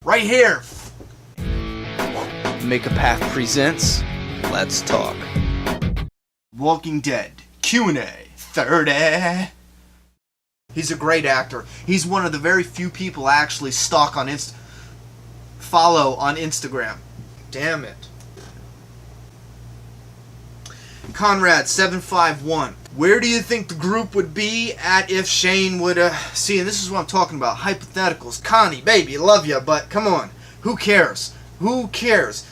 right here. Make a Path presents Let's Talk. Walking Dead Q&A 30. He's a great actor. He's one of the very few people I actually follow on Instagram. Damn it. Conrad751. Where do you think the group would be at if Shane would, see, and this is what I'm talking about. Hypotheticals. Connie, baby, love you, but come on. Who cares? Who cares?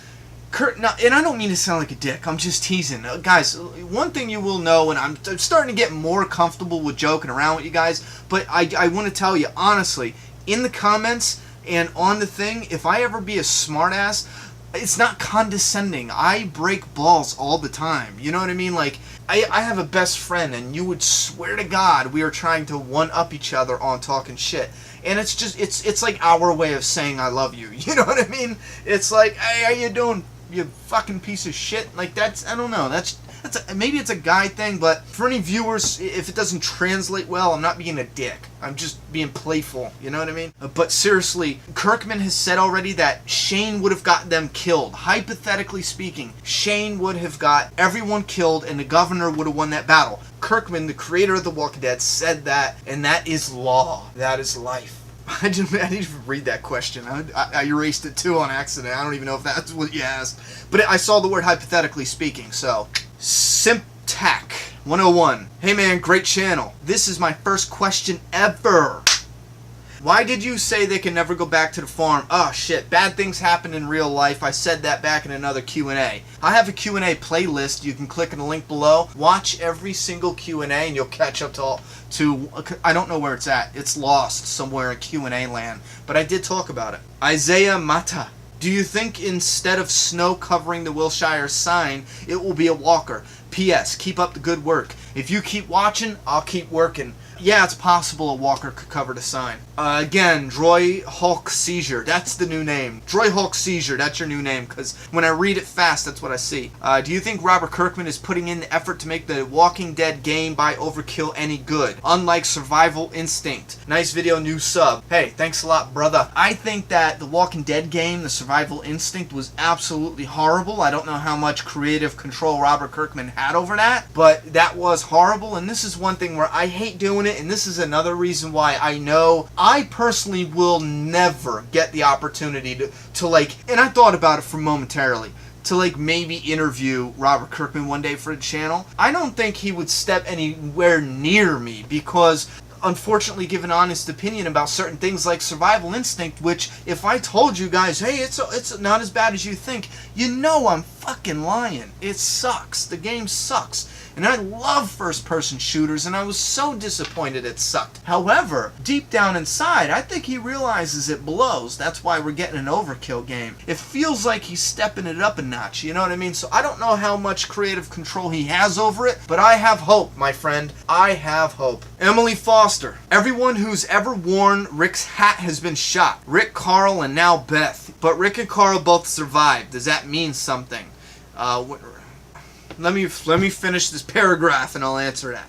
Kurt, now, and I don't mean to sound like a dick. I'm just teasing. Guys, one thing you will know, and I'm starting to get more comfortable with joking around with you guys, but I want to tell you, honestly, in the comments and on the thing, if I ever be a smartass, it's not condescending. I break balls all the time. You know what I mean? Like, I have a best friend, and you would swear to God we are trying to one-up each other on talking shit. And it's just, it's like our way of saying I love you. You know what I mean? It's like, hey, how you doing, you fucking piece of shit? Like, that's, I don't know, maybe it's a guy thing, but for any viewers, if it doesn't translate well, I'm not being a dick. I'm just being playful, you know what I mean? But seriously, Kirkman has said already that Shane would have got them killed. Hypothetically speaking, Shane would have got everyone killed and the governor would have won that battle. Kirkman, the creator of The Walking Dead, said that, and that is law. That is life. I didn't even read that question. I erased it too on accident. I don't even know if that's what you asked. But I saw the word hypothetically speaking, so. Simptac 101. Hey man, great channel. This is my first question ever. Why did you say they can never go back to the farm? Oh shit, bad things happen in real life. I said that back in another Q&A. I have a Q&A playlist. You can click on the link below. Watch every single Q&A and you'll catch up to I don't know where it's at. It's lost somewhere in Q&A land. But I did talk about it. Isaiah Mata. Do you think instead of snow covering the Wilshire sign, it will be a walker? P.S. Keep up the good work. If you keep watching, I'll keep working. Yeah, it's possible a walker could cover the sign. Again, Droy Hulk Seizure. That's the new name. Droy Hulk Seizure. That's your new name, because when I read it fast, that's what I see. Do you think Robert Kirkman is putting in the effort to make the Walking Dead game by Overkill any good? Unlike Survival Instinct. Nice video, new sub. Hey, thanks a lot, brother. I think that the Walking Dead game, the Survival Instinct, was absolutely horrible. I don't know how much creative control Robert Kirkman had over that, but that was horrible, and this is one thing where I hate doing it, and this is another reason why I know I personally will never get the opportunity to like, and I thought about it for momentarily, to like maybe interview Robert Kirkman one day for the channel. I don't think he would step anywhere near me because unfortunately give an honest opinion about certain things like Survival Instinct, which if I told you guys, hey, it's not as bad as you think, you know I'm fucking lying. It sucks. The game sucks. And I love first-person shooters, and I was so disappointed it sucked. However, deep down inside, I think he realizes it blows. That's why we're getting an Overkill game. It feels like he's stepping it up a notch, you know what I mean? So I don't know how much creative control he has over it, but I have hope, my friend. I have hope. Emily Foster. Everyone who's ever worn Rick's hat has been shot. Rick, Carl, and now Beth. But Rick and Carl both survived. Does that mean something? Let me finish this paragraph and I'll answer that.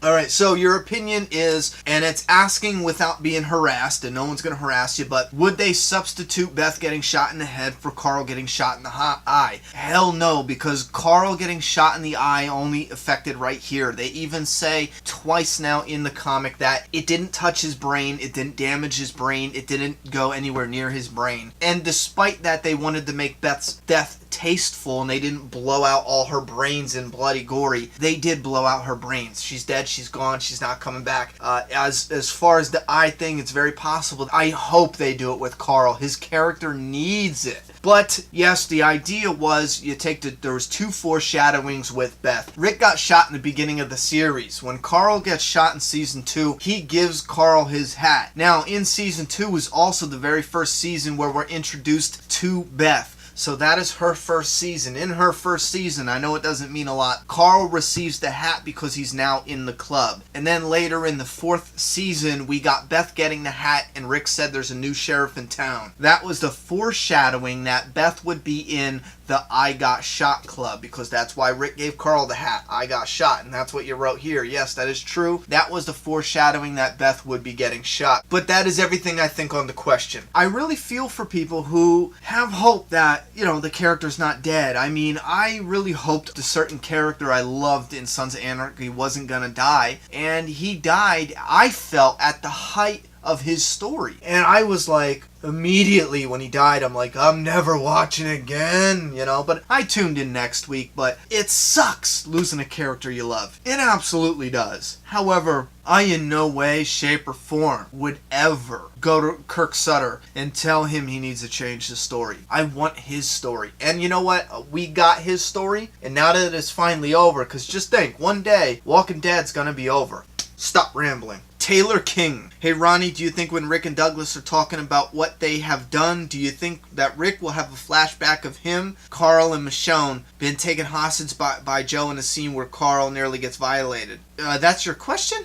Alright, so your opinion is, and it's asking without being harassed, and no one's going to harass you, but would they substitute Beth getting shot in the head for Carl getting shot in the eye? Hell no, because Carl getting shot in the eye only affected right here. They even say twice now in the comic that it didn't touch his brain, it didn't damage his brain, it didn't go anywhere near his brain. And despite that, they wanted to make Beth's death tasteful and they didn't blow out all her brains in bloody gory. They did blow out her brains. She's dead, she's gone, she's not coming back. As far as the eye thing, it's very possible. I hope they do it with Carl. His character needs it. But yes, the idea was there was two foreshadowings with Beth. Rick got shot in the beginning of the series. When Carl gets shot in season 2, he gives Carl his hat. Now in season 2 was also the very first season where we're introduced to Beth. So that is her first season. In her first season, I know it doesn't mean a lot, Carl receives the hat because he's now in the club. And then later in the 4th season, we got Beth getting the hat and Rick said there's a new sheriff in town. That was the foreshadowing that Beth would be in the I Got Shot Club, because that's why Rick gave Carl the hat. I got shot, and that's what you wrote here. Yes, that is true. That was the foreshadowing that Beth would be getting shot. But that is everything I think on the question. I really feel for people who have hope that, the character's not dead. I mean, I really hoped the certain character I loved in Sons of Anarchy wasn't gonna die, and he died, I felt, at the height of his story. And I was like, immediately when he died, I'm like, I'm never watching again, but I tuned in next week. But it sucks losing a character you love. It absolutely does. However, I in no way, shape, or form would ever go to Kirk Sutter and tell him he needs to change the story. I want his story. And you know what? We got his story, and now that it's finally over, because just think, one day, Walking Dead's gonna be over. Stop rambling. Taylor King. Hey Ronnie, do you think when Rick and Douglas are talking about what they have done, do you think that Rick will have a flashback of him, Carl, and Michonne being taken hostage by Joe in a scene where Carl nearly gets violated? That's your question?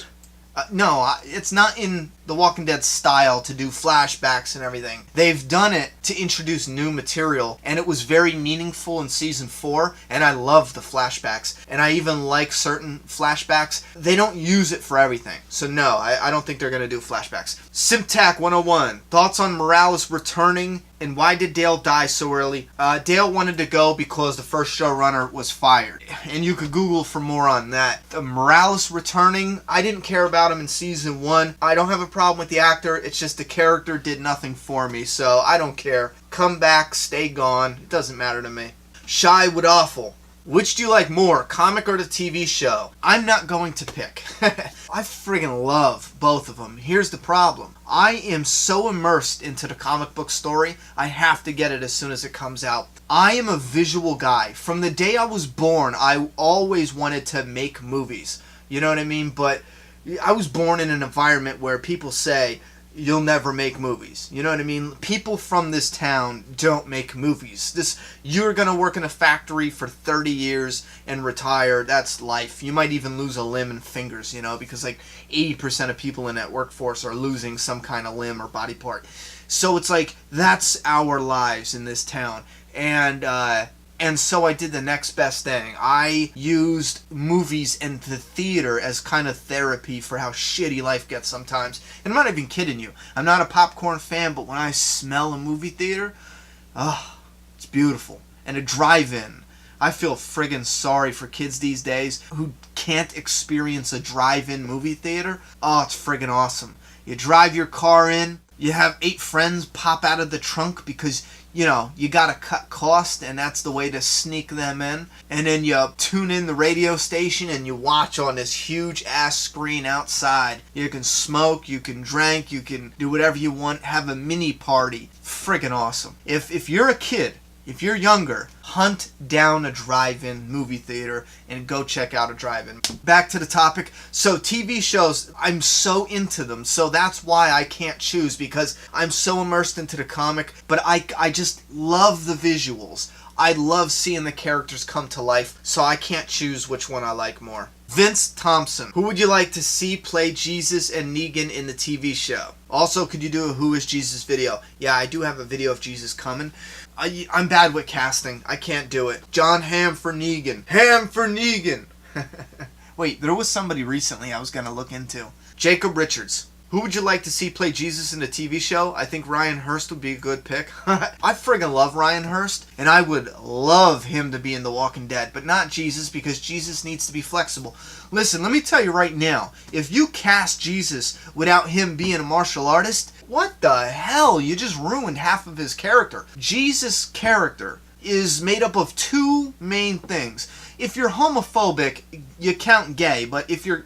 No, it's not in The Walking Dead style to do flashbacks and everything. They've done it to introduce new material, and it was very meaningful in Season 4, and I love the flashbacks. And I even like certain flashbacks. They don't use it for everything. So no, I don't think they're going to do flashbacks. Simtac 101. Thoughts on Morales returning, and why did Dale die so early? Dale wanted to go because the first showrunner was fired. And you could Google for more on that. Morales returning, I didn't care about him in Season 1. I don't have a problem with the actor. It's just the character did nothing for me, so I don't care. Come back, stay gone. It doesn't matter to me. Shy Would Awful. Which do you like more, comic or the TV show? I'm not going to pick. I friggin' love both of them. Here's the problem. I am so immersed into the comic book story, I have to get it as soon as it comes out. I am a visual guy. From the day I was born, I always wanted to make movies. You know what I mean? But I was born in an environment where people say, you'll never make movies. You know what I mean? People from this town don't make movies. You're going to work in a factory for 30 years and retire. That's life. You might even lose a limb and fingers, because like 80% of people in that workforce are losing some kind of limb or body part. So it's like, that's our lives in this town. And so I did the next best thing. I used movies and the theater as kind of therapy for how shitty life gets sometimes. And I'm not even kidding you. I'm not a popcorn fan, but when I smell a movie theater, it's beautiful. And a drive-in. I feel friggin' sorry for kids these days who can't experience a drive-in movie theater. Oh, it's friggin' awesome. You drive your car in, you have 8 friends pop out of the trunk because you gotta cut cost, and that's the way to sneak them in. And then you tune in the radio station and you watch on this huge ass screen outside. You can smoke, you can drink, you can do whatever you want, have a mini party. Friggin' awesome. If you're a kid, if you're younger, hunt down a drive-in movie theater and go check out a drive-in. Back to the topic. So TV shows, I'm so into them. So that's why I can't choose, because I'm so immersed into the comic. But I just love the visuals. I love seeing the characters come to life. So I can't choose which one I like more. Vince Thompson. Who would you like to see play Jesus and Negan in the TV show? Also, could you do a Who is Jesus video? Yeah, I do have a video of Jesus coming. I'm bad with casting. I can't do it. John Hamm for Negan. Ham for Negan. Wait, there was somebody recently I was going to look into. Jacob Richards. Who would you like to see play Jesus in a TV show? I think Ryan Hurst would be a good pick. I friggin' love Ryan Hurst, and I would love him to be in The Walking Dead, but not Jesus, because Jesus needs to be flexible. Listen, let me tell you right now, if you cast Jesus without him being a martial artist, what the hell? You just ruined half of his character. Jesus' character is made up of 2 main things. If you're homophobic, you count gay, but if you're,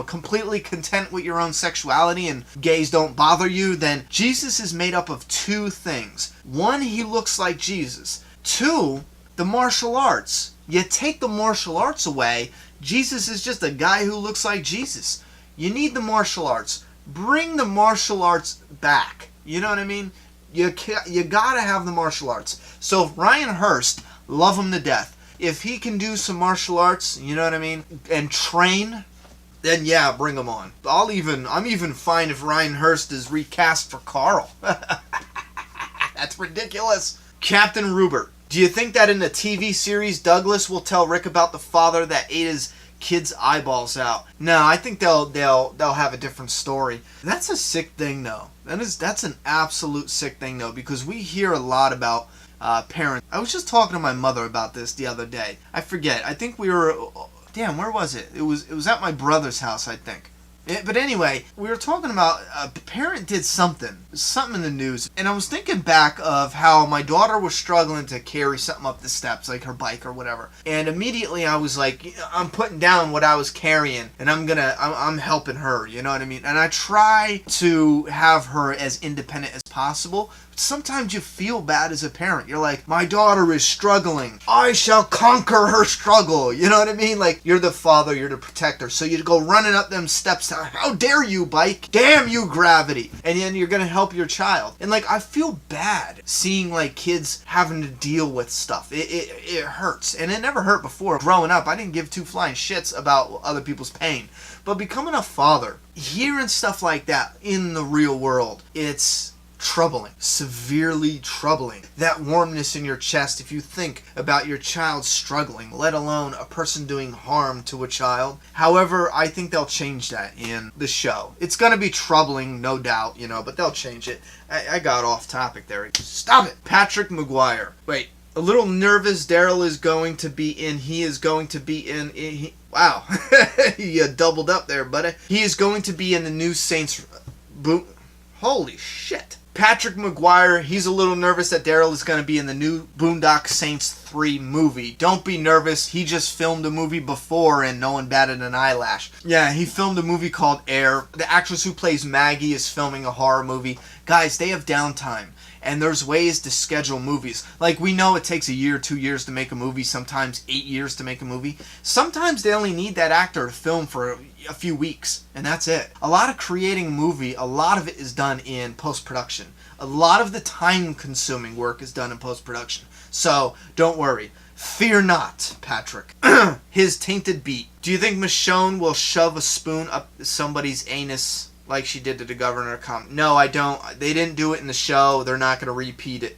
completely content with your own sexuality and gays don't bother you, then Jesus is made up of 2 things. 1, he looks like Jesus. 2, the martial arts. You take the martial arts away, Jesus is just a guy who looks like Jesus. You need the martial arts. Bring the martial arts back. You know what I mean? You gotta have the martial arts. So Ryan Hurst, love him to death. If he can do some martial arts, you know what I mean, and train, then yeah, bring him on. I'm even fine if Ryan Hurst is recast for Carl. That's ridiculous. Captain Rupert. Do you think that in the TV series, Douglas will tell Rick about the father that ate his kid's eyeballs out? No, I think they'll have a different story. That's a sick thing, though. That's an absolute sick thing, though, because we hear a lot about parents. I was just talking to my mother about this the other day. I forget. I think we were... Damn, where was it? It was at my brother's house, I think. But anyway, we were talking about a parent did something in the news, and I was thinking back of how my daughter was struggling to carry something up the steps, like her bike or whatever. And immediately I was like, I'm putting down what I was carrying, and I'm helping her, you know what I mean? And I try to have her as independent as possible. Sometimes you feel bad as a parent. You're like, my daughter is struggling. I shall conquer her struggle. You know what I mean? Like, you're the father, you're the protector. So you go running up them steps. How dare you, bike? Damn you, gravity. And then you're going to help your child. And like, I feel bad seeing like kids having to deal with stuff. It hurts. And it never hurt before. Growing up, I didn't give two flying shits about other people's pain. But becoming a father, hearing stuff like that in the real world, it's troubling, severely troubling. That warmness in your chest if you think about your child struggling, let alone a person doing harm to a child. However, I think they'll change that in the show. It's going to be troubling, no doubt, but they'll change it. I got off topic there. Stop it! Patrick McGuire. Wait, a little nervous. Daryl is going to be in. He is going to be in. Wow. You doubled up there, buddy. He is going to be in the new Saints. Boom. Holy shit. Patrick McGuire, he's a little nervous that Daryl is going to be in the new Boondock Saints 3 movie. Don't be nervous. He just filmed a movie before and no one batted an eyelash. Yeah, he filmed a movie called Air. The actress who plays Maggie is filming a horror movie. Guys, they have downtime. And there's ways to schedule movies. Like, we know it takes a year, 2 years to make a movie, sometimes 8 years to make a movie. Sometimes they only need that actor to film for a few weeks, and that's it. A lot of creating a movie, a lot of it is done in post-production. A lot of the time-consuming work is done in post-production. So, don't worry. Fear not, Patrick. His tainted beat. Do you think Michonne will shove a spoon up somebody's anus like she did to the governor? No, I don't. They didn't do it in the show. They're not going to repeat it,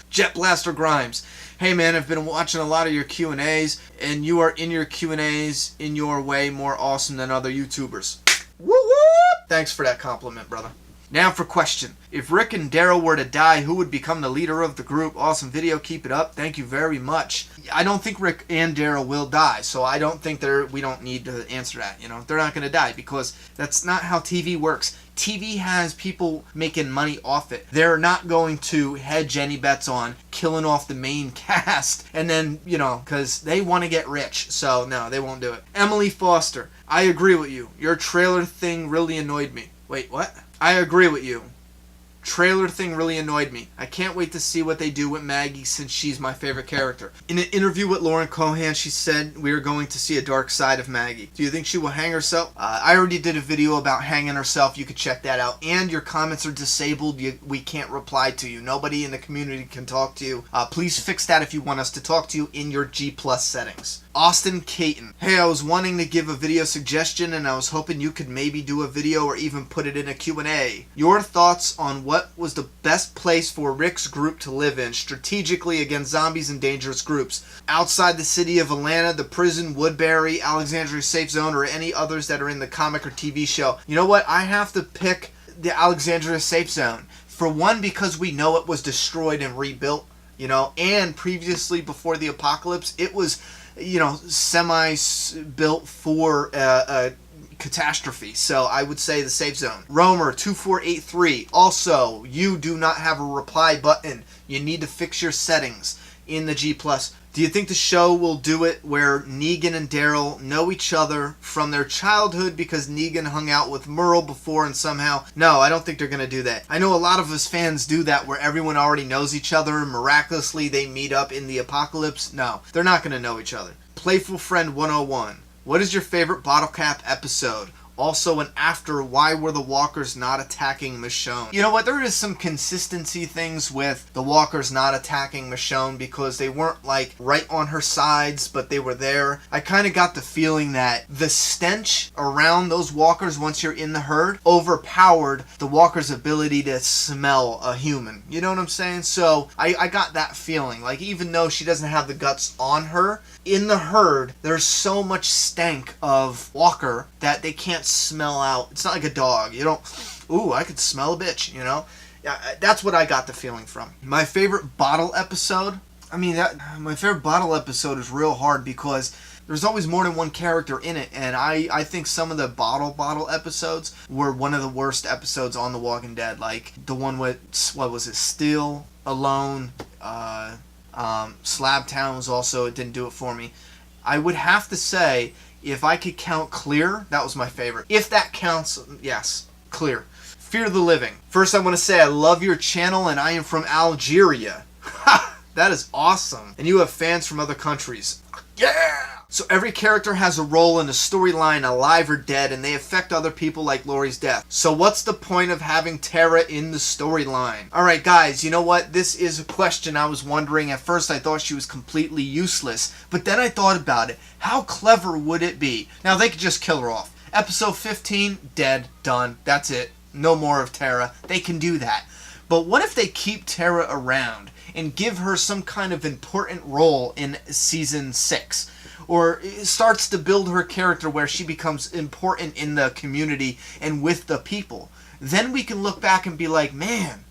Jet Blaster Grimes. Hey, man, I've been watching a lot of your Q&As, and you are in your Q&As in your way more awesome than other YouTubers. Woo woo! Thanks for that compliment, brother. Now for question. If Rick and Daryl were to die, who would become the leader of the group? Awesome video. Keep it up. Thank you very much. I don't think Rick and Daryl will die, so I don't think we don't need to answer that. They're not going to die because that's not how TV works. TV has people making money off it. They're not going to hedge any bets on killing off the main cast and then, because they want to get rich. So, no, they won't do it. Emily Foster, I agree with you. Your trailer thing really annoyed me. Wait, what? I agree with you. Trailer thing really annoyed me. I can't wait to see what they do with Maggie since she's my favorite character. In an interview with Lauren Cohan, she said we are going to see a dark side of Maggie. Do you think she will hang herself? I already did a video about hanging herself. You could check that out. And your comments are disabled. We can't reply to you. Nobody in the community can talk to you. Please fix that if you want us to talk to you in your G+ settings. Austin Katyn. Hey, I was wanting to give a video suggestion and I was hoping you could maybe do a video or even put it in a Q&A. Your thoughts on what was the best place for Rick's group to live in strategically against zombies and dangerous groups? Outside the city of Atlanta, the prison, Woodbury, Alexandria Safe Zone, or any others that are in the comic or TV show? You know what? I have to pick the Alexandria Safe Zone. For one, because we know it was destroyed and rebuilt, and previously before the apocalypse, it was semi-built for a catastrophe. So I would say the safe zone. Romer2483. Also, you do not have a reply button. You need to fix your settings in the G+. Do you think the show will do it where Negan and Daryl know each other from their childhood because Negan hung out with Merle before and somehow... No, I don't think they're going to do that. I know a lot of us fans do that where everyone already knows each other and miraculously they meet up in the apocalypse. No, they're not going to know each other. Playful Friend 101. What is your favorite Bottle Cap episode? Also, and after, why were the walkers not attacking Michonne? You know what, there is some consistency things with the walkers not attacking Michonne because they weren't like right on her sides, but they were there. I kind of got the feeling that the stench around those walkers once you're in the herd overpowered the walker's ability to smell a human. You know what I'm saying? So I got that feeling. Like, even though she doesn't have the guts on her, in the herd, there's so much stank of walker that they can't smell out. It's not like a dog. You don't, ooh, I could smell a bitch, you know? Yeah, that's what I got the feeling from. My favorite bottle episode, my favorite bottle episode is real hard because there's always more than one character in it, and I think some of the bottle episodes were one of the worst episodes on The Walking Dead. Like the one with, what was it, Steel, Alone, Slab Town was also, it didn't do it for me. I would have to say, if I could count Clear, that was my favorite. If that counts, yes, Clear. Fear the Living. First I want to say I love your channel and I am from Algeria. Ha! That is awesome. And you have fans from other countries. Yeah! So every character has a role in a storyline, alive or dead, and they affect other people like Lori's death. So what's the point of having Tara in the storyline? Alright guys, you know what? This is a question I was wondering. At first I thought she was completely useless, but then I thought about it. How clever would it be? Now they could just kill her off. Episode 15, dead, done, that's it. No more of Tara. They can do that. But what if they keep Tara around and give her some kind of important role in season 6? Or starts to build her character where she becomes important in the community and with the people. Then we can look back and be like, man,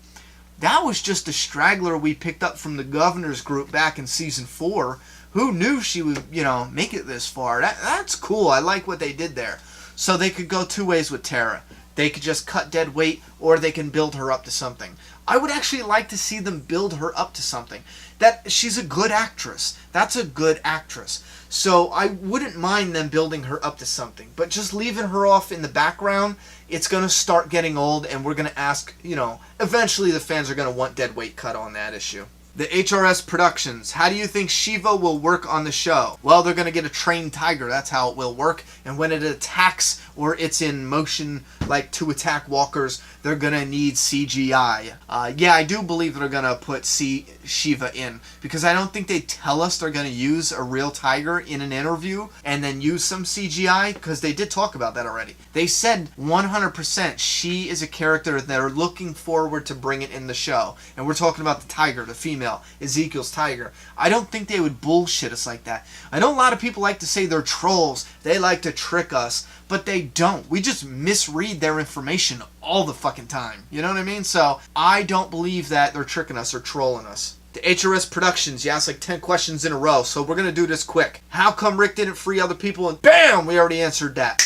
that was just a straggler we picked up from the governor's group back in season 4. Who knew she would, you know, make it this far? That's cool. I like what they did there. So they could go two ways with Tara. They could just cut dead weight, or they can build her up to something. I would actually like to see them build her up to something. That she's a good actress. That's a good actress. So I wouldn't mind them building her up to something. But just leaving her off in the background, it's going to start getting old, and we're going to ask, you know, eventually the fans are going to want dead weight cut on that issue. The HRS Productions. How do you think Shiva will work on the show? Well, they're going to get a trained tiger. That's how it will work. And when it attacks or it's in motion, like to attack walkers, they're going to need CGI. Yeah, I do believe they're going to put Shiva in. Because I don't think they tell us they're going to use a real tiger in an interview and then use some CGI. Because they did talk about that already. They said 100% she is a character they're looking forward to bringing in the show. And we're talking about the tiger, the female. Ezekiel's tiger. I don't think they would bullshit us like that. I know a lot of people like to say they're trolls. They like to trick us, but they don't. We just misread their information all the fucking time. You know what I mean? So I don't believe that they're tricking us or trolling us. The HRS Productions, you asked like 10 questions in a row, so we're going to do this quick. How come Rick didn't free other people? And BAM! We already answered that.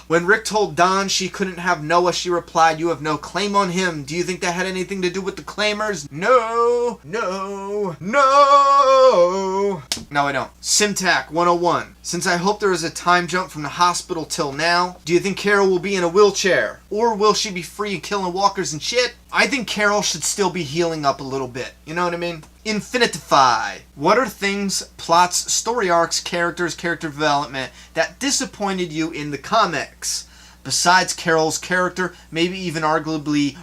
When Rick told Dawn she couldn't have Noah, she replied, you have no claim on him. Do you think that had anything to do with the claimers? No, no, no. No, I don't. Simtac 101. Since I hope there is a time jump from the hospital till now, do you think Carol will be in a wheelchair? Or will she be free and killing walkers and shit? I think Carol should still be healing up a little bit. You know what I mean? Infinitify. What are things, plots, story arcs, characters, character development that disappointed you in the comics? Besides Carol's character, maybe even arguably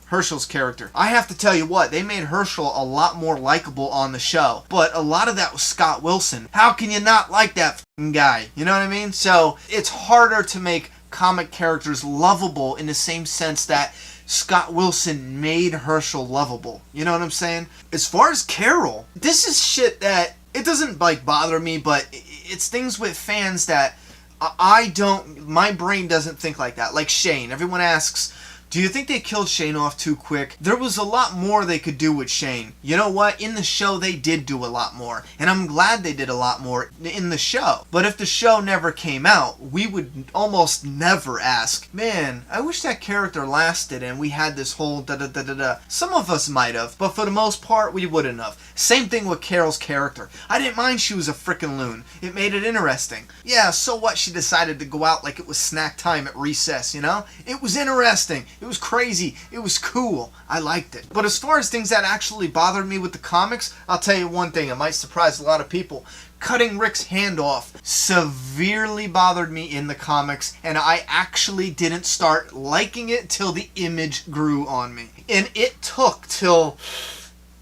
Herschel's character. I have to tell you what, they made Herschel a lot more likable on the show. But a lot of that was Scott Wilson. How can you not like that f***ing guy? You know what I mean? So it's harder to make comic characters lovable in the same sense that Scott Wilson made Herschel lovable. You know what I'm saying? As far as Carol, this is shit that, it doesn't like bother me, but it's things with fans that my brain doesn't think like that. Like Shane. Everyone asks, do you think they killed Shane off too quick? There was a lot more they could do with Shane. You know what? In the show, they did do a lot more. And I'm glad they did a lot more in the show. But if the show never came out, we would almost never ask, man, I wish that character lasted and we had this whole da-da-da-da-da. Some of us might have, but for the most part, we wouldn't have. Same thing with Carol's character. I didn't mind she was a frickin' loon. It made it interesting. Yeah, so what? She decided to go out like it was snack time at recess, you know? It was interesting. It was crazy. It was cool. I liked it. But as far as things that actually bothered me with the comics, I'll tell you one thing. It might surprise a lot of people. cutting Rick's hand off severely bothered me in the comics, and I actually didn't start liking it till the Image grew on me. And it took till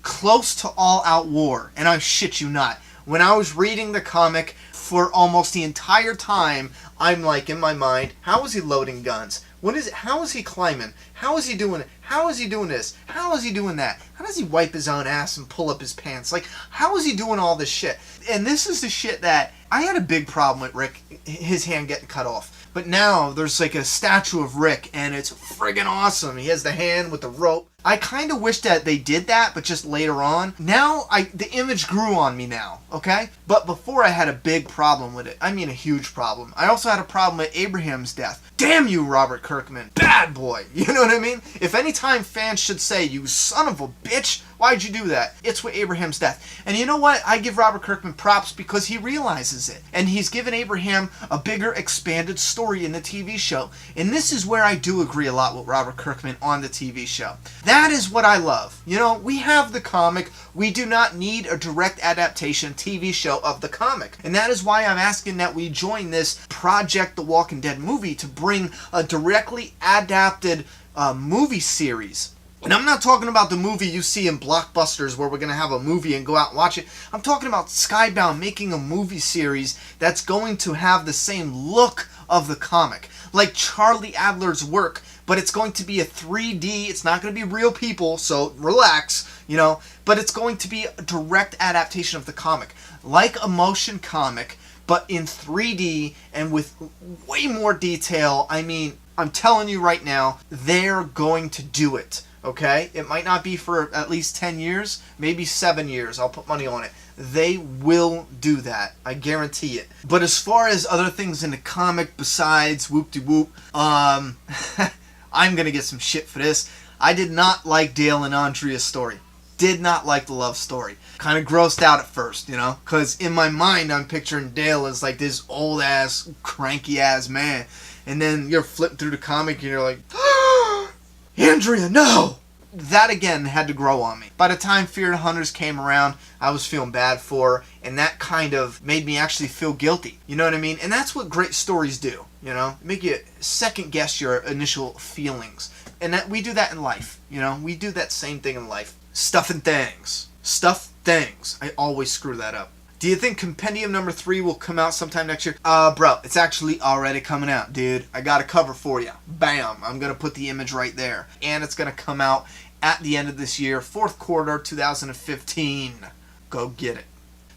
close to All Out War, and I shit you not, when I was reading the comic for almost the entire time, I'm like, in my mind, how is he loading guns? How is he climbing? How is he doing it? How is he doing this? How is he doing that? How does he wipe his own ass and pull up his pants? Like, how is he doing all this shit? And this is the shit that I had a big problem with Rick, his hand getting cut off. But now there's like a statue of Rick, and it's friggin' awesome. He has the hand with the rope. I kind of wish that they did that, but just later on. Now, the Image grew on me now, okay? But before I had a big problem with it. I mean a huge problem. I also had a problem with Abraham's death. Damn you, Robert Kirkman. Bad boy. You know what I mean? If any time fans should say, you son of a bitch, why'd you do that? It's with Abraham's death. And you know what? I give Robert Kirkman props because he realizes it. And he's given Abraham a bigger, expanded story in the TV show. And this is where I do agree a lot with Robert Kirkman on the TV show. That is what I love. You know, we have the comic. We do not need a direct adaptation TV show of the comic. And that is why I'm asking that we join this Project The Walking Dead movie to bring a directly adapted movie series. And I'm not talking about the movie you see in blockbusters where we're going to have a movie and go out and watch it. I'm talking about Skybound making a movie series that's going to have the same look of the comic. Like Charlie Adler's work, but it's going to be a 3D. It's not going to be real people, so relax, you know. But it's going to be a direct adaptation of the comic. Like a motion comic, but in 3D and with way more detail. I mean, I'm telling you right now, they're going to do it. Okay? It might not be for at least 10 years, maybe 7 years. I'll put money on it. They will do that. I guarantee it. But as far as other things in the comic besides whoop-de-whoop, I'm going to get some shit for this. I did not like Dale and Andrea's story. Did not like the love story. Kind of grossed out at first, you know? Because in my mind, I'm picturing Dale as like this old-ass, cranky-ass man. And then you're flipping through the comic and you're like, Andrea, no! That again had to grow on me. By the time Fear the Hunters came around, I was feeling bad for her, and that kind of made me actually feel guilty. You know what I mean? And that's what great stories do, you know? Make you second guess your initial feelings. And that we do that in life, you know? We do that same thing in life. Stuff and things. Stuff things. I always screw that up. Do you think Compendium number 3 will come out sometime next year? Bro, it's actually already coming out, dude. I got a cover for you. Bam. I'm going to put the image right there. And it's going to come out at the end of this year, 4th quarter, 2015. Go get it.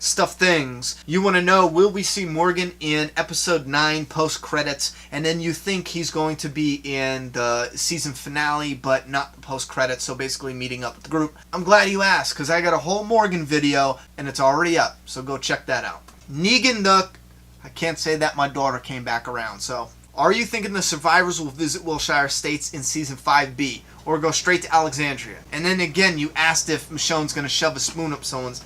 Stuff things. You want to know, will we see Morgan in episode 9 post-credits? And then you think he's going to be in the season finale, but not the post-credits, so basically meeting up with the group. I'm glad you asked, because I got a whole Morgan video, and it's already up, so go check that out. Negan Duck. I can't say that my daughter came back around, so. Are you thinking the survivors will visit Wilshire Estates in season 5B, or go straight to Alexandria? And then again, you asked if Michonne's going to shove a spoon up someone's.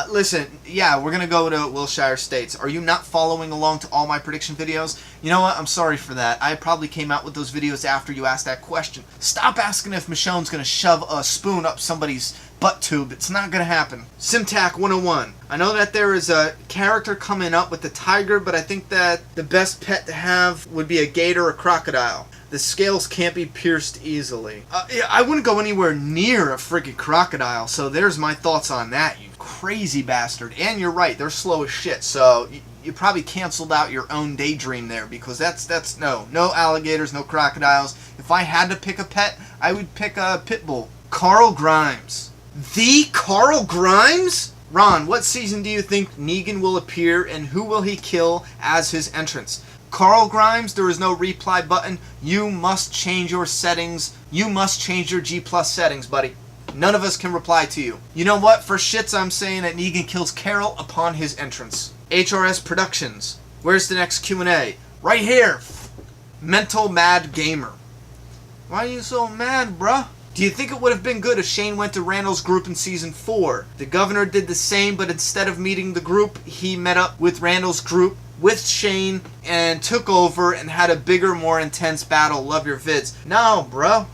Listen, yeah, we're going to go to Wilshire Estates. Are you not following along to all my prediction videos? You know what? I'm sorry for that. I probably came out with those videos after you asked that question. Stop asking if Michonne's going to shove a spoon up somebody's butt tube. It's not going to happen. Simtac 101. I know that there is a character coming up with the tiger, but I think that the best pet to have would be a gator or crocodile. The scales can't be pierced easily. Yeah, I wouldn't go anywhere near a freaking crocodile, so there's my thoughts on that, you crazy bastard. And you're right, they're slow as shit, so you probably canceled out your own daydream there, because that's no alligators, no crocodiles. If I had to pick a pet, I would pick a pit bull. Carl Grimes. The Carl Grimes? Ron, what season do you think Negan will appear, and who will he kill as his entrance? Carl Grimes, there is no reply button. You must change your settings. You must change your G+ settings, buddy. None of us can reply to you. You know what? For shits, I'm saying that Negan kills Carol upon his entrance. HRS Productions. Where's the next Q&A? Right here. Mental Mad Gamer. Why are you so mad, bruh? Do you think it would have been good if Shane went to Randall's group in season 4? The governor did the same, but instead of meeting the group, he met up with Randall's group with Shane and took over and had a bigger, more intense battle. Love your vids. No, bro.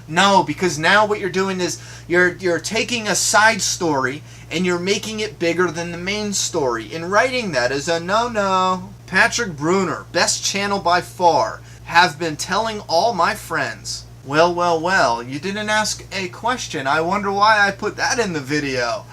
No, because now what you're doing is you're taking a side story and you're making it bigger than the main story. And writing that is a no-no. Patrick Bruner, best channel by far. Have been telling all my friends. Well, well, well, you didn't ask a question. I wonder why I put that in the video.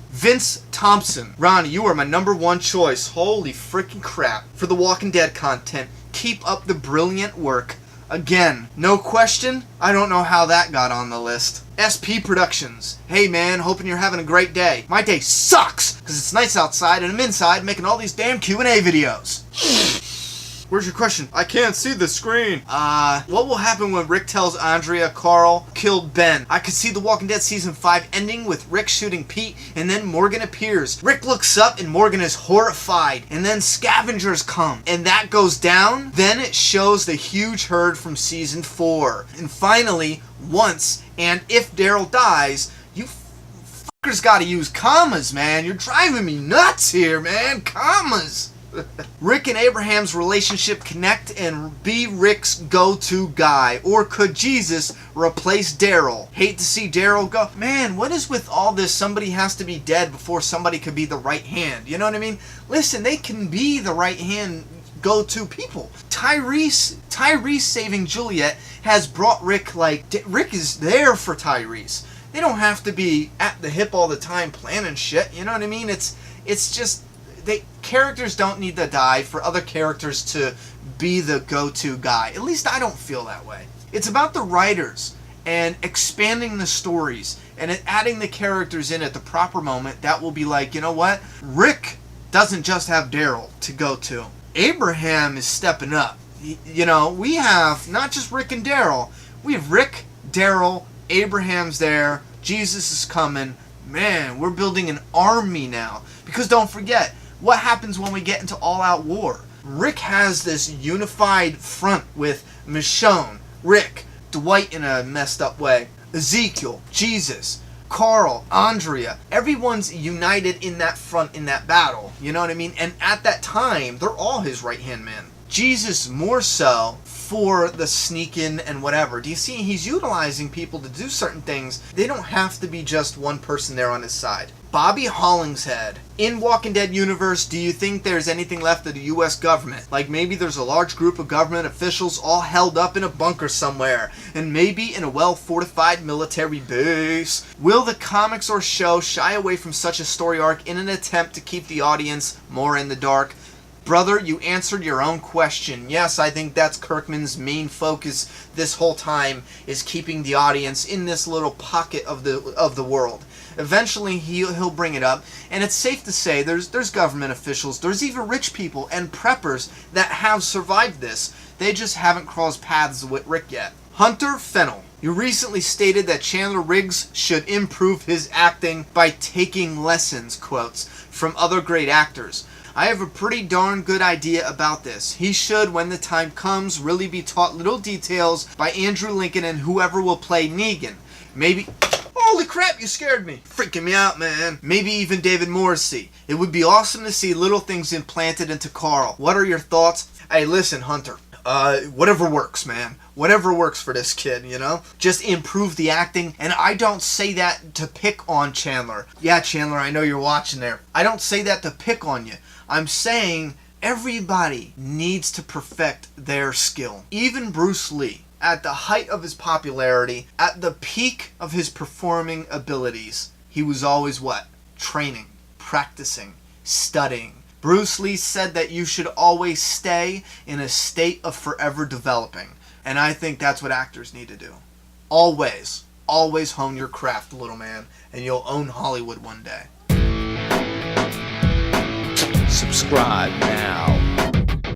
Vince Thompson. Ronnie, you are my #1 choice. Holy freaking crap. For the Walking Dead content. Keep up the brilliant work. Again, no question. I don't know how that got on the list. SP Productions. Hey man, hoping you're having a great day. My day sucks because it's nice outside and I'm inside making all these damn Q&A videos. Where's your question? I can't see the screen. What will happen when Rick tells Andrea Carl killed Ben? I could see The Walking Dead Season 5 ending with Rick shooting Pete, and then Morgan appears. Rick looks up and Morgan is horrified, and then scavengers come, and that goes down. Then it shows the huge herd from Season 4. And finally, once, and if Daryl dies, you fuckers gotta use commas, man. You're driving me nuts here, man. Commas. Rick and Abraham's relationship connect and be Rick's go-to guy? Or could Jesus replace Daryl? Hate to see Daryl go. Man, what is with all this? Somebody has to be dead before somebody could be the right hand. You know what I mean? Listen, they can be the right hand go-to people. Tyrese saving Juliet has brought Rick, like, Rick is there for Tyrese. They don't have to be at the hip all the time planning shit. You know what I mean? It's just... characters don't need to die for other characters to be the go-to guy. At least I don't feel that way. It's about the writers and expanding the stories and adding the characters in at the proper moment that will be like, you know what? Rick doesn't just have Daryl to go to. Abraham is stepping up. You know, we have not just Rick and Daryl. We have Rick, Daryl, Abraham's there, Jesus is coming. Man, we're building an army now. Because don't forget, what happens when we get into all-out war? Rick has this unified front with Michonne, Rick, Dwight in a messed up way, Ezekiel, Jesus, Carl, Andrea. Everyone's united in that front, in that battle. You know what I mean? And at that time, they're all his right-hand men. Jesus more so for the sneaking and whatever. Do you see? He's utilizing people to do certain things. They don't have to be just one person there on his side. Bobby Hollingshead. In Walking Dead universe, do you think there's anything left of the U.S. government? Like maybe there's a large group of government officials all held up in a bunker somewhere, and maybe in a well-fortified military base. Will the comics or show shy away from such a story arc in an attempt to keep the audience more in the dark? Brother, you answered your own question. Yes, I think that's Kirkman's main focus this whole time, is keeping the audience in this little pocket of the world. Eventually, he'll bring it up, and it's safe to say there's government officials, there's even rich people and preppers that have survived this. They just haven't crossed paths with Rick yet. Hunter Fennel. You recently stated that Chandler Riggs should improve his acting by taking lessons, quotes, from other great actors. I have a pretty darn good idea about this. He should, when the time comes, really be taught little details by Andrew Lincoln and whoever will play Negan. Maybe... Holy crap, you scared me. Freaking me out, man. Maybe even David Morrissey. It would be awesome to see little things implanted into Carl. What are your thoughts? Hey, listen, Hunter. Whatever works, man. Whatever works for this kid, you know? Just improve the acting. And I don't say that to pick on Chandler. Yeah, Chandler, I know you're watching there. I don't say that to pick on you. I'm saying everybody needs to perfect their skill. Even Bruce Lee, at the height of his popularity, at the peak of his performing abilities, he was always what? Training, practicing, studying. Bruce Lee said that you should always stay in a state of forever developing. And I think that's what actors need to do. Always, always hone your craft, little man, and you'll own Hollywood one day. Subscribe now.